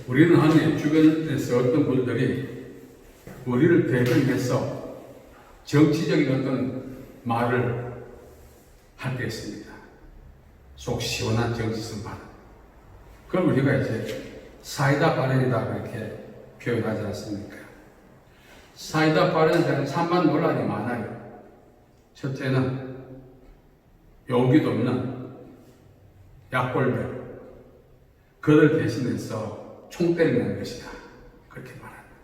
우리는 하나님 주변에서 어떤 분들이 우리를 대변해서 정치적인 어떤 말을 할 때 있습니다. 속 시원한 정치성 발언. 그걸 우리가 이제 사이다 발언이다 그렇게 표현하지 않습니까? 사이다 발언에 대한 찬반 논란이 많아요. 첫째는 용기도 없는 약골들, 그들 대신해서 총 때리는 것이다. 그렇게 말합니다.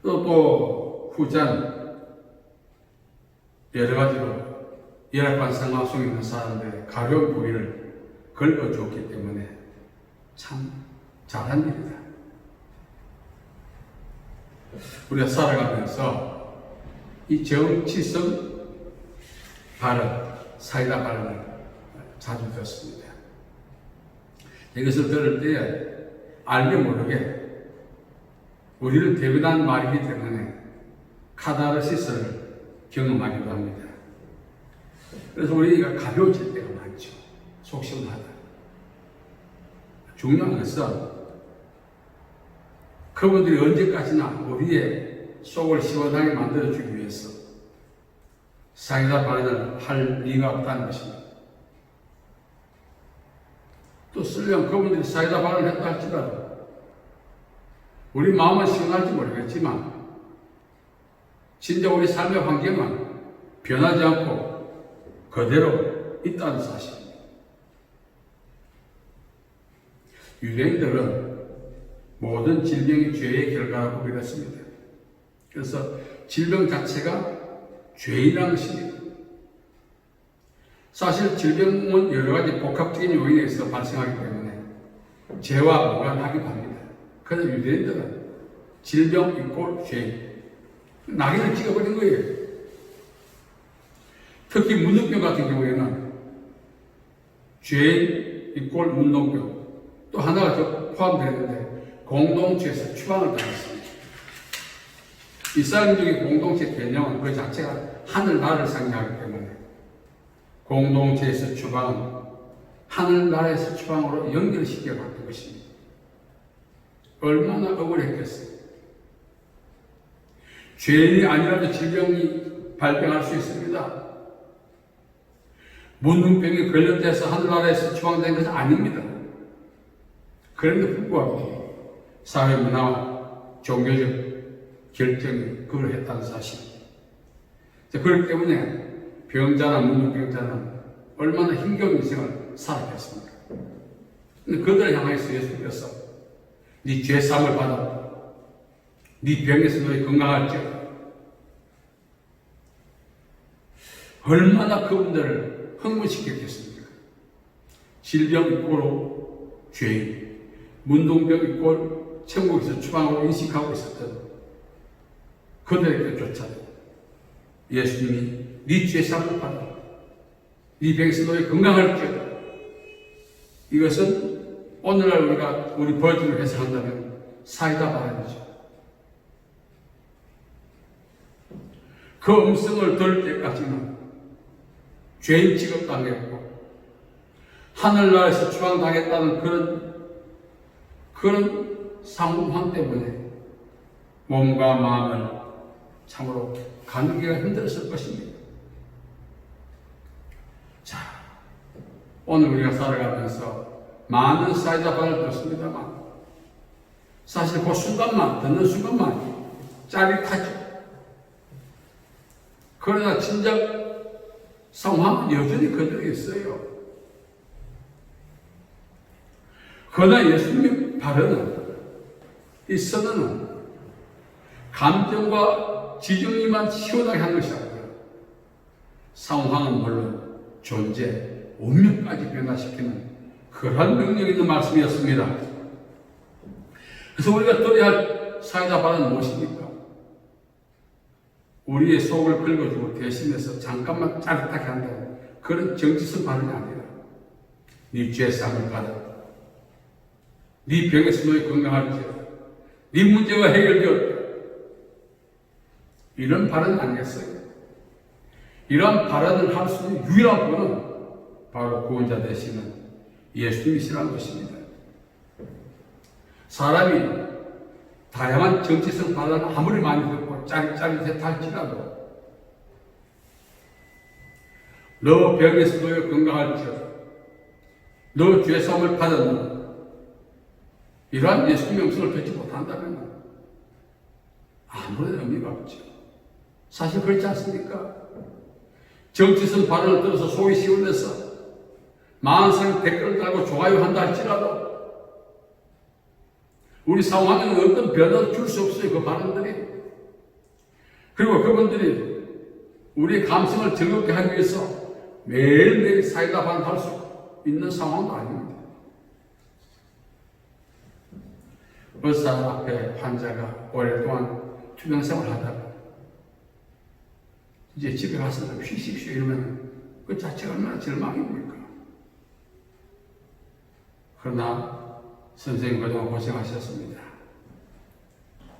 또 후자는 여러 가지로 열악한 상황 속에 있는 사람들의 가벼운 부위를 긁어줬기 때문에 참 잘한 일이다. 우리가 살아가면서 이 정치성 발언, 사이다 발언을 자주 듣습니다. 이것을 들을 때 알게 모르게 우리를 대변한 말이기 때문에 카타르시스를 경험하기도 합니다. 그래서 우리가 가벼워질 때가 많죠. 속 시원하다. 중요한 것은 그분들이 언제까지나 우리의 속을 시원하게 만들어주기 위해서 사이다 발언을 할 리가 없다는 것입니다. 또 설령 그분들이 사이다 발언을 했다 할지라도 우리 마음은 시원할지 모르겠지만 진짜 우리 삶의 환경은 변하지 않고 그대로 있다는 사실입니다. 유대인들은 모든 질병이 죄의 결과라고 믿었습니다. 그래서 질병 자체가 죄이라는 것입니다. 사실 질병은 여러 가지 복합적인 요인에 의해서 발생하기 때문에 죄와 무관하기도 합니다. 그래서 유대인들은 질병 이꼴 죄, 낙인을 찍어버린 거예요. 특히 문둥병 같은 경우에는 죄 이꼴 문둥병, 또 하나가 포함되는데 공동체에서 추방을 당했습니다. 이슬람적인 공동체 개념은 그 자체가 하늘나라를 상징하기 때문에 공동체에서 추방은 하늘나라에서 추방으로 연결시켜 갔던 것입니다. 얼마나 억울했겠어요. 죄인이 아니라도 질병이 발병할 수 있습니다. 문둥병이 걸렸대서 하늘나라에서 추방된 것은 아닙니다. 그런데 불구하고 사회 문화와 종교적 결정이 그걸 했다는 사실. 그렇기 때문에 병자나 문둥병자는 얼마나 힘겨운 인생을 살았겠습니까? 근데 그들을 향해서 예수께서 네 죄사함을 받아 네 병에서 너희 건강할지어다. 얼마나 그분들을 흥분시켰겠습니까? 질병 이꼬로 죄인, 문둥병 이꼴 천국에서 추방으로 인식하고 있었던 그들에게조차 예수님이 네 죄사함을 받아 네 병에서 너희 건강할지어다. 이것은 오늘날 우리가 우리 버전을 해석한다면 사이다 발언이죠. 그 음성을 들을 때까지는 죄인 취급당했고 하늘나라에서 추방당했다는 그런 상황 때문에 몸과 마음을 참으로 가누기가 힘들었을 것입니다. 자, 오늘 우리가 살아가면서 많은 사이다 발언을 듣습니다만 사실 그 순간만, 듣는 순간만 짜릿하죠. 그러나 진작 상황은 여전히 그대로 있어요. 그러나 예수님의 발언은, 이 선언은 감정과 지정이만 시원하게 하는 것이 아니라 상황은 물론 존재, 운명까지 변화시키는 그러한 능력 있는 말씀이었습니다. 그래서 우리가 들어야 할 사이다 발언은 무엇입니까? 우리의 속을 긁어주고 대신해서 잠깐만 짜릿하게 한다는 그런 정치성 발언이 아니라 네 죄사함을 받아 네 병에서 너희 건강할지어다. 네 문제가 해결되었다. 이런 발언은 아니겠어요? 이러한 발언을 할 수 있는 유일한 분은 바로 구원자 되시는 예수님이시라는 것입니다. 사람이 다양한 정치성 반란을 아무리 많이 듣고 짜릿짜릿했다 할지라도 너 병에서 놓여 건강할지어다 너 죄사함을 받았느냐 이러한 예수 명성을 듣지 못한다면 아무런 의미가 없죠. 사실 그렇지 않습니까? 정치성 발언을 들어서 속이 시원해서 만상 댓글을 달고 좋아요 한다 할지라도 우리 상황에는 어떤 변화도 줄 수 없어요. 그 발언들이. 그리고 그분들이 우리의 감성을 즐겁게 하기 위해서 매일매일 사이다 반할 수 있는 상황도 아닙니다. 의사 앞에 환자가 오랫동안 투병생활을 하다가 이제 집에 가서 좀 쉬십시오 이러면 그 자체가 얼마나 절망입니까? 그러나 선생님 그동안 고생하셨습니다.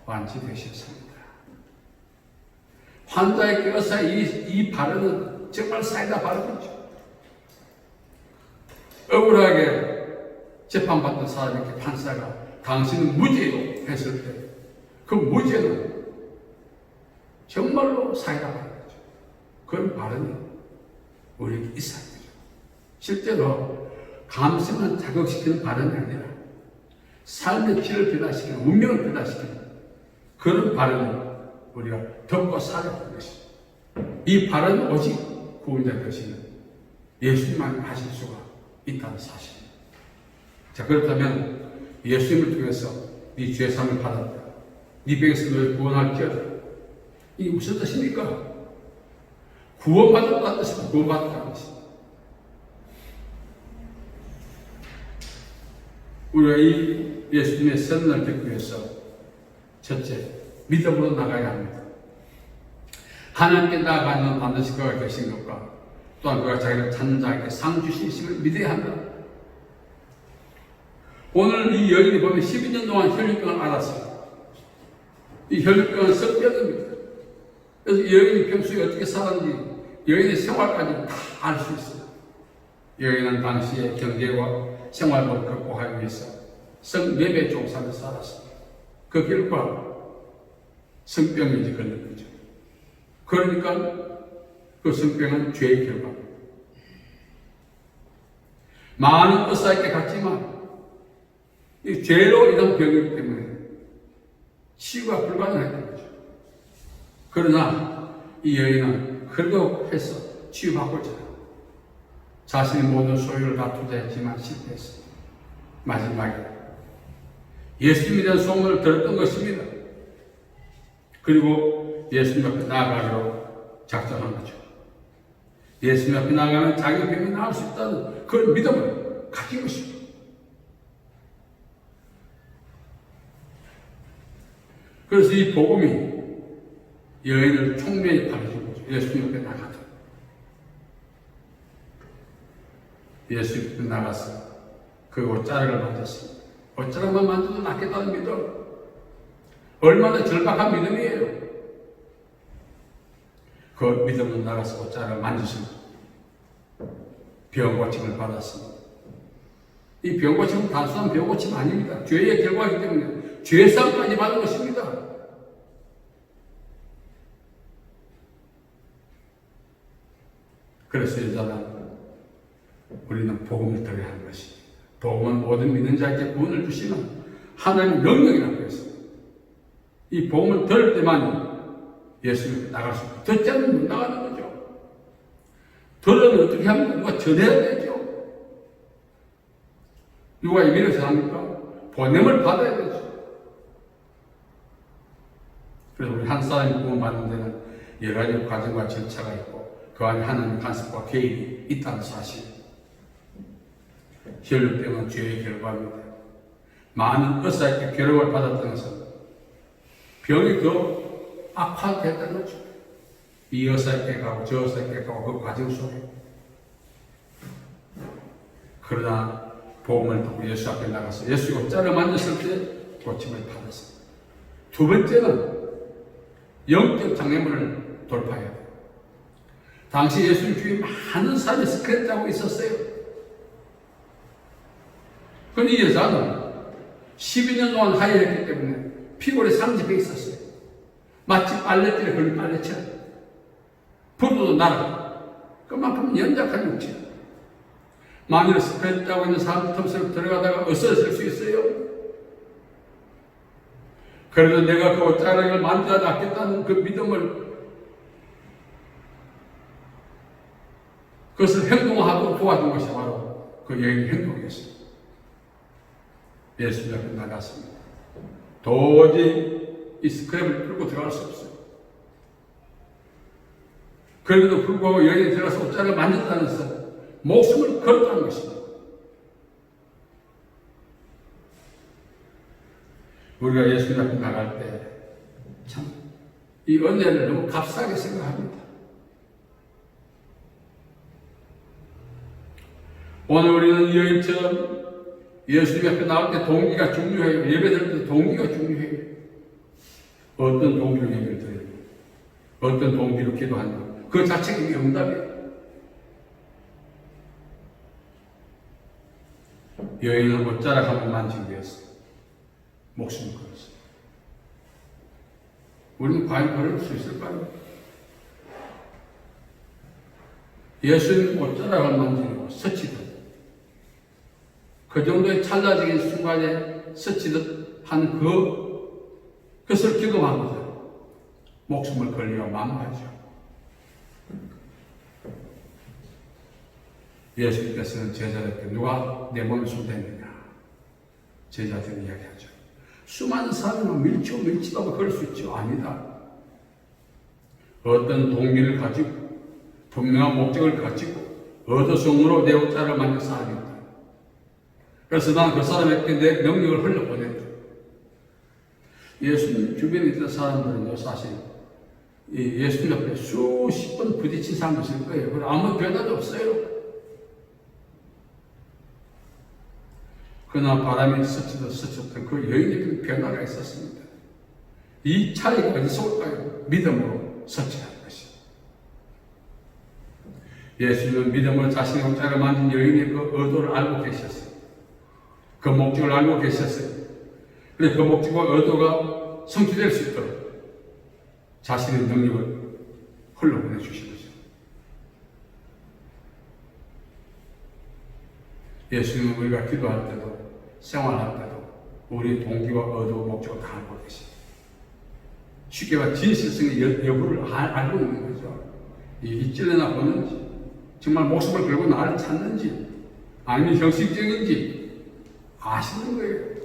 완치되셨습니다. 환자에게 의사의 이 발언은 정말 사이다 발언이죠. 억울하게 재판받던 사람에게 판사가 당신은 무죄로 했을 때 그 무죄는 정말로 사이다 발언이죠. 그런 발언이 우리에게 있어야 되죠. 실제로 감성을 자극시키는 발언이 아니라 삶의 질을 변화시키는, 운명을 변화시키는 그런 발언을 우리가 듣고 살아야 하는 것입니다. 이 발언은 오직 구원자 되시는 예수님만 하실 수가 있다는 사실입니다. 자, 그렇다면 예수님을 통해서 네 죄사함을 받았다. 네 병에서 너를 구원할지어다. 이게 무슨 뜻입니까? 구원받았다는 뜻입니다. 구원받았다는 뜻입니다. 우리가 이 예수님의 선언을 듣기 위해서 첫째, 믿음으로 나가야 합니다. 하나님께 나아가는 반드시 그가 계신 것과 또한 그가 자기를 찾는 자에게 상 주시심을 믿어야 한다. 오늘 이 여인이 보면 12년 동안 혈류병을 앓았어요. 이 혈류병은 성병입니다. 그래서 이 여인이 평소에 어떻게 살았는지 여인의 생활까지 다 알 수 있어요. 여인은 당시의 경제와 생활을 극복하기 위해서 성매매 종사를 살았습니다. 그 결과 성병이 이제 걸린 거죠. 그러니까 그 성병은 죄의 결과입니다. 많은 의사에게 갔지만 이 죄로 인한 병이기 때문에 치유가 불가능했던 거죠. 그러나 이 여인은 그래도 해서 치유받고자 자신의 모든 소유를 다 투자했지만 실패했습니다. 마지막에 예수님에 대한 소문을 들었던 것입니다. 그리고 예수님 앞에 나아가기로 작정한 거죠. 예수님 앞에 나아가면 자기 병이 나을 수 있다는 그런 믿음을 가진 것입니다. 그래서 이 복음이 여인을 총명히 가르친 거죠. 예수님 앞에 나가자. 예수님 앞에 나가서 그 옷자락을 만졌습니다. 옷자락만 만져도 낫겠다는 믿음. 얼마나 절박한 믿음이에요. 그 믿음으로 나가서 옷자락을 만졌습니다. 병 고침을 받았습니다. 이 병 고침은 단순한 병 고침 아닙니다. 죄의 결과이기 때문에 죄상까지 받은 것입니다. 그래서 여자는 우리는 복음을 들어야 하는 것입니다. 복음은 모든 믿는 자에게 구원을 주시는 하나님의 명령이라고 했습니다. 이 복음을 들을 때만 예수님께 나갈 수 있고 듣지 않으면 못 나가는 거죠. 들으면 어떻게 합니까? 누가 전해야 되죠. 누가 예민을 전합니까? 보냄을 받아야 되죠. 그래서 우리 한 사람이 구원받는 데는 여러 가지 과정과 절차가 있고 그 안에 하나님의 간섭과 개입이 있다는 사실. 혈류병은 죄의 결과입니다. 많은 의사에게 괴로움을 받았던 것은 병이 더 악화됐다는 거죠. 이 의사에게 가고 저 의사에게 가고 그 과정 속에. 그러나 복음을 듣고 예수 앞에 나가서 예수 옷자를 만졌을 때 고침을 받았습니다. 두 번째는 영적 장애물을 돌파해야 돼요. 당시 예수님 주위에 많은 사람이 스크래치하고 있었어요. 그런데 이 여자는 12년 동안 하혈했기 때문에 피골에 상집해 있었어요. 마치 빨래줄에 걸린 빨래처럼. 부부도 나르고 그만큼 연약한 육체. 만일 스트레스 짜고 있는 사람 틈새로 들어가다가 어서쓸 수 있어요. 그래도 내가 그 옷자락을 만져 놨겠다는 그 믿음을, 그것을 행동하도록 도와준 것이 바로 그 여인의 행동이었습니다. 예수님 앞에 나갔습니다. 도저히 이 스크랩을 끌고 들어갈 수 없어요. 그럼에도 불구하고 여인이 들어가서 옷자락을 만졌다면서 목숨을 걸었다는 것입니다. 우리가 예수님 앞에 나갈 때 참 이 은혜를 너무 값싸게 생각합니다. 오늘 우리는 이 여인처럼 예수님 앞에 나올 때 동기가 중요해요. 예배드릴 때 동기가 중요해요. 어떤 동기로 예배를 드려요? 어떤 동기로 기도하는가? 그 자체가 이게 응답이에요. 여인은 옷자락 한 번 만지기 위해서 목숨을 걸었어요. 우리는 과연 걸을 수 있을까요? 예수님 옷자락을 만지고 스치듯, 그 정도의 찰나적인 순간에 스치듯 한 그것을 기도한 거죠. 목숨을 걸리고 마무하죠. 예수님께서는 제자들에게 누가 내 몸에 손댔느냐? 제자들이 이야기하죠. 수많은 사람은 밀치도 하고 그럴 수 있죠. 아니다. 어떤 동기를 가지고 분명한 목적을 가지고 의도성으로 내 옷자를 만든 사람이 있다. 그래서 나는 그 사람에게 내 능력을 흘려보냈다. 예수님 주변에 있던 사람들은 사실 예수님 옆에 수십 번 부딪힌 사람도 있을 거예요. 그리고 아무 변화도 없어요. 그러나 바람이 스쳤던 그 여인에게는 변화가 있었습니다. 이 차이가 어디서 올까요? 믿음으로 서치한 것입니다. 예수님은 믿음으로 자신의 옷자락을 만진 여인의 그 의도를 알고 계셨어요. 그 목적을 알고 계셨어요. 그래서 그 목적과 의도가 성취될 수 있도록 자신의 능력을 흘러보내 주신 거죠. 예수님은 우리가 기도할 때도 생활할 때도 우리 동기와 의도, 목적을 다 알고 계십니다. 쉽게 말해 진실성의 여부를 알고 있는 거죠. 이찔레나 보는지, 정말 목숨을 걸고 나를 찾는지, 아니면 형식적인지 아시는 거예요.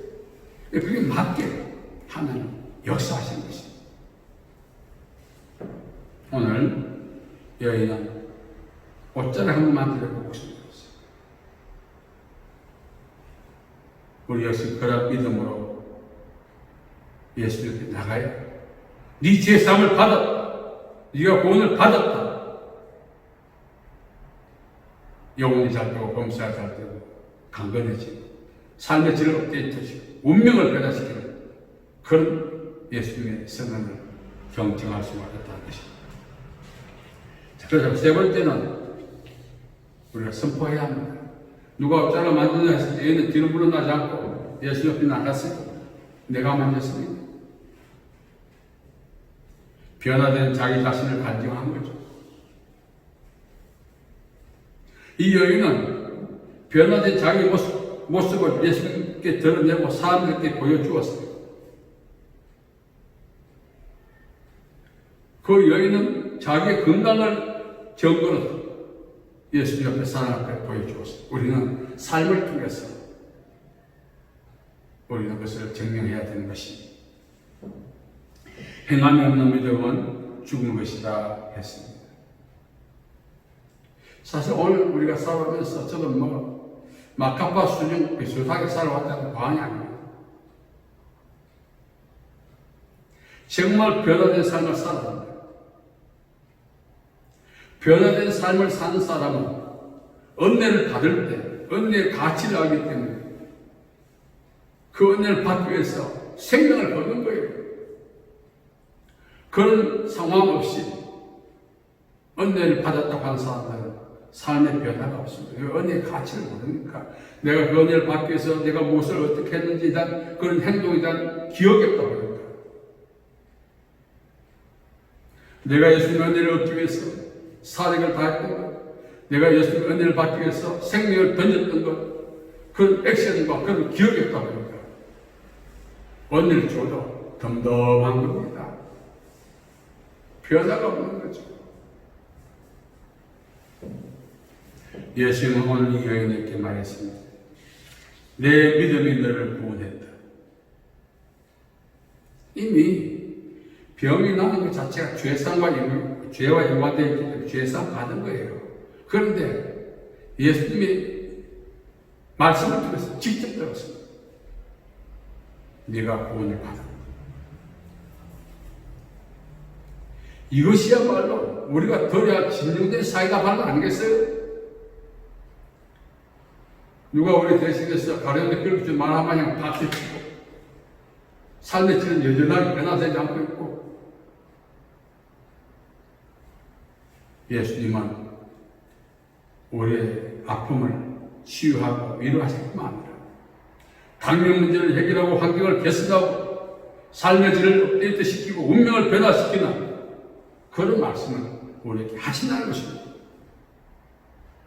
그게 맞게 하면 역사하시는 것입니다. 오늘 여인은 옷자락 한 번만 들고 목숨을 걸었어요. 우리 역시 그런 믿음으로 예수님께 나가야 네 죄사함을 받았다. 네가 구원을 받았다. 영혼이 잘 되고 범사가 잘 되고 강건해지고 삶의 질을 업데이트시키고 운명을 변화시키는 그런 예수님의 선언을 경청할 수가 있다는 것입니다. 그래서 세 번째는 우리가 선포해야 합니다. 누가 옷자락을 만드냐 했을 때 얘는 뒤로 물러나지 않고 예수 옆에 나갔어요. 내가 만졌습니다. 변화된 자기 자신을 간증한 거죠. 이 여인은 변화된 자기 모습을 예수님께 드러내고 사람들께 보여주었어요. 그 여인은 자기의 건강을 증거로 예수님 앞에 사람 앞에 보여주었어요. 우리는 삶을 통해서 우리는 그것을 증명해야 되는 것입니다. 행함이 없는 믿음은 죽은 것이다 했습니다. 사실 오늘 우리가 살아가면서 저도 마카파 수준 비슷하게 살아왔다는 과언이 아닙니다. 정말 변화된 삶을 살아갑니다. 변화된 삶을 사는 사람은 은혜를 받을 때 은혜의 가치를 알기 때문에 그 은혜를 받기 위해서 생명을 거는 거예요. 그런 상황 없이 은혜를 받았다고 하는 사람들은 삶의 변화가 없습니다. 은혜의 가치를 모르니까 내가 그 은혜를 받기 위해서 내가 무엇을 어떻게 했는지 대한 그런 행동에 대한 기억이 없다 보니까 내가 예수님의 은혜를 얻기 위해서 사력을 다했던 것, 내가 예수님의 은혜를 받기 위해서 생명을 던졌던 것, 그런 액션과 그런 기억이 없다 보니까 은혜를 줘도 덤덤한 겁니다. 변화가 없는 거죠. 예수님은 오늘 이 여인에게 말했습니다. 내 믿음이 너를 구원했다. 이미 병이 나는 것 자체가 죄와 연관되어 있기 때문에 죄상 받은 거예요. 그런데 예수님이 말씀을 통해서 직접 들었습니다. 네가 구원을 받았다. 이것이야말로 우리가 덜어야 진정된 사이다 바른 거 아니겠어요? 누가 우리 대신해서 가려운데 그렇게 말 한마디 박수 치고 삶의 질은 여전하게 변화되지 않고 있고 예수님은 우리의 아픔을 치유하고 위로하실 뿐만 아니라 당면 문제를 해결하고 환경을 개선하고 삶의 질을 업데이트시키고 운명을 변화시키는 그런 말씀을 우리에게 하신다는 것입니다.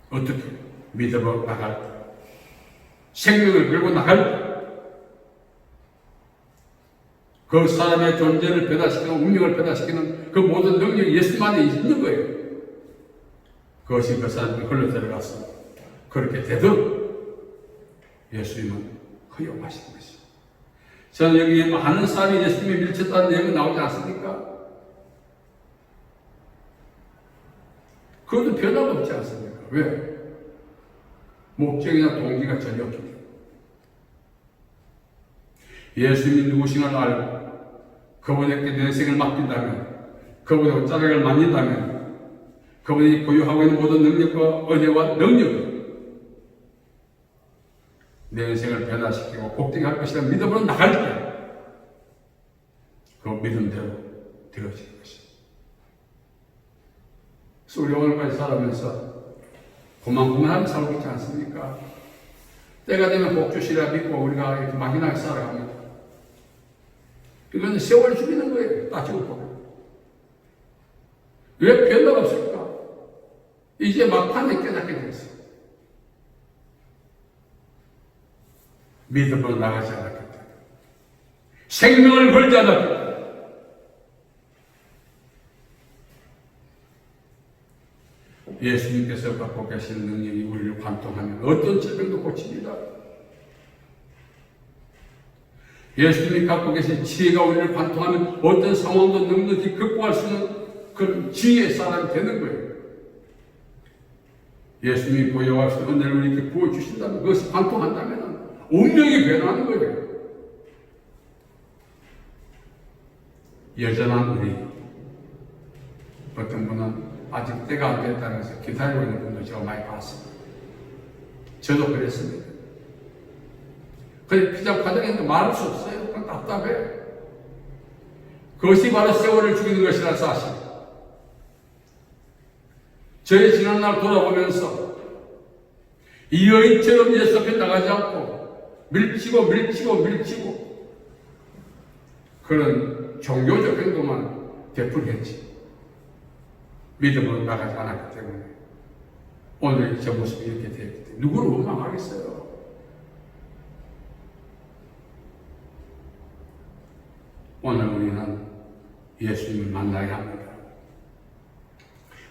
어떻게 믿음으로 나갈까? 생명을 걸고 나갈 그 사람의 존재를 변화시키고 운명을 변화시키는 그 모든 능력이 예수님 안에 있는 거예요. 그것이 그 사람이 흘러 들어가서 그렇게 되도록 예수님은 허용하시는 것입니다. 저는 여기 많은 사람이 예수님이 밀쳤다는 내용이 나오지 않습니까? 그것도 변화가 없지 않습니까? 왜? 목적이나 동기가 전혀 없기 때문에. 예수님이 누구신가를 알고 그분에게 내 인생을 맡긴다면, 그분의 옷자락을 만진다면, 그분이 보유하고 있는 모든 능력과 은혜와 능력을 내 인생을 변화시키고 복되게 할 것이라는 믿음으로 나갈 때 그 믿음대로 되어지는 것입니다. 그래서 우리 오늘까지 살아가면서 고만고만하게 살고 있지 않습니까? 때가 되면 복 주시라 믿고 우리가 이렇게 막연하게 살아갑니다. 이건 세월이 죽이는 거예요. 따지고 보면. 왜 변화가 없을까? 이제 막판에 깨닫게 됐어요. 믿음으로 나가지 않았기 때문에. 생명을 걸지 않았기 때문에. 예수님께서 갖고 계신 능력이 우리를 관통하면 어떤 질병도 고칩니다. 예수님이 갖고 계신 지혜가 우리를 관통하면 어떤 상황도 넉넉히 극복할 수 있는 그런 지혜의 사람이 되는 거예요. 예수님이 보여할 수 있는 은혜를 우리에게 부어주신다면 그것이 관통한다면 운명이 변하는 거예요. 여전한 우리, 어떤 분은 아직 때가 안 됐다고 해서 기다리고 있는 분도 제가 많이 봤습니다. 저도 그랬습니다. 그래, 피자 과정에서 말할 수 없어요. 그건 답답해. 그것이 바로 세월을 죽이는 것이라는 사실. 저의 지난날 돌아보면서 이 여인처럼 예수 앞에 나가지 않고 밀치고 그런 종교적 행동만 되풀이했지. 믿음으로 나가지 않았기 때문에 오늘 저 모습이 이렇게 되었기 때문에 누구를 원망하겠어요? 오늘 우리는 예수님을 만나야 합니다.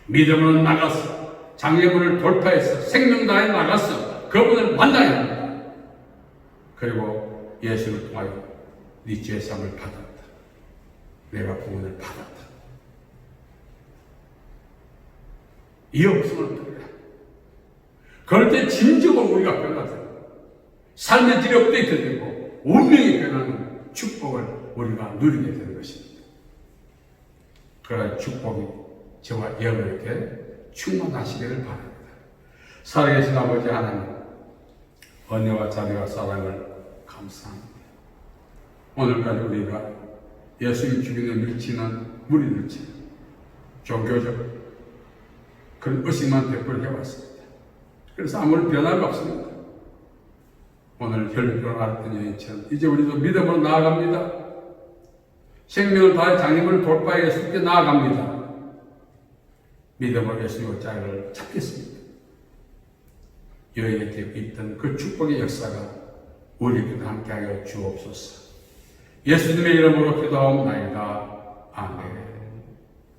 믿음으로 나가서 장애물을 돌파해서 생명다에 나가서 그분을 만나야 합니다. 그리고 예수를 통하여 네 죄사함을 받았다. 내가 구원을 받았다. 이 없음을 통해 그럴 때 진정으로 우리가 변화되고 삶의 질이 업데이트되고 운명이 변하는 축복을 우리가 누리게 되는 것입니다. 그런 축복이 저와 여러분에게 충만하시기를 바랍니다. 살아계신 아버지 하나님, 은혜와 자비와 사랑을 감사합니다. 오늘까지 우리가 예수님 주변에 밀치는 무리들처럼 종교적 그런 의식만 베풀어 해왔습니다. 그래서 아무런 변화가 없습니다. 오늘 혈육으로 알았던 여인처럼 이제 우리도 믿음으로 나아갑니다. 생명을 다해 장애물을 돌파해 예수께 나아갑니다. 믿음으로 예수님의 자리를 찾겠습니다. 여인에게 있던 그 축복의 역사가 우리에게도 함께하여 주옵소서. 예수님의 이름으로 기도하옵나이다. 아멘.